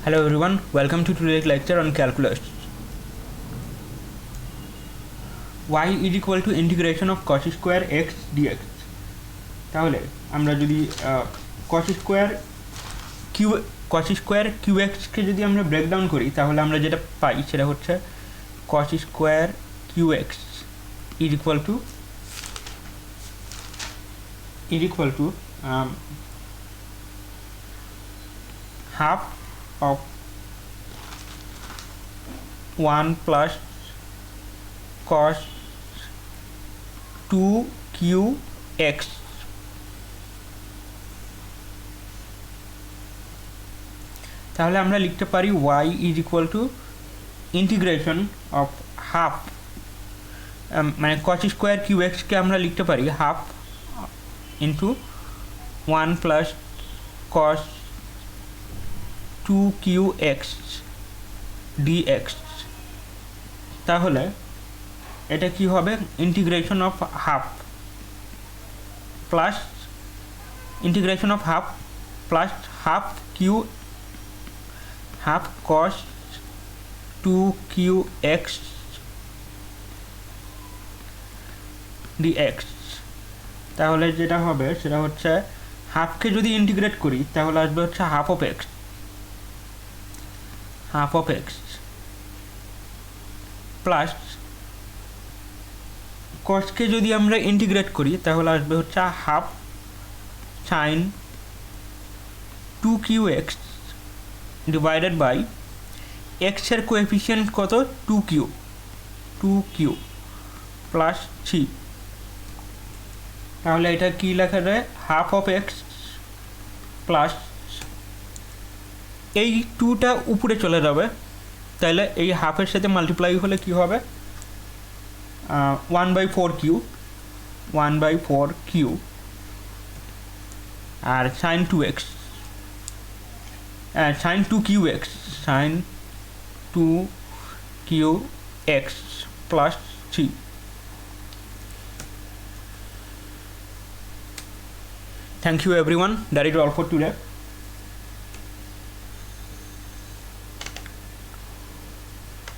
Hello everyone, welcome to today's lecture on calculus. Y is equal to integration of cos square x dx. তাহলে আমরা যদি cos square qx কে যদি আমরা break down করি তাহলে আমরা যেটা পাই সেটা হচ্ছে cos square qx is equal to half of 1 plus cos 2qx তাহলে আমরা লিখতে পারি y is equal to integration of half মানে cos square qx কে আমরা লিখতে পারি half into 1 plus cos 2qx dx তাহলে এটা কি হবে integration of half plus integration of half plus half cos 2qx dx তাহলে যেটা হবে সেটা হচ্ছে হাফকে যদি ইন্টিগ্রেট করি তাহলে আসবে হচ্ছে half of x প্লাস cosকে যদি আমরা ইন্টিগ্রেট করি তাহলে আসবে হচ্ছে half sin 2qx divided by x এর কোএফিসিয়েন্ট কত 2q প্লাস 3 তাহলে এটা কি লেখা যায় half of x প্লাস এই 2টা উপরে চলে যাবে তাহলে এই হাফের সাথে মাল্টিপ্লাই হলে কি হবে 1/4q R sin 2x sin 2qx plus 3 thank you everyone, that is all for today.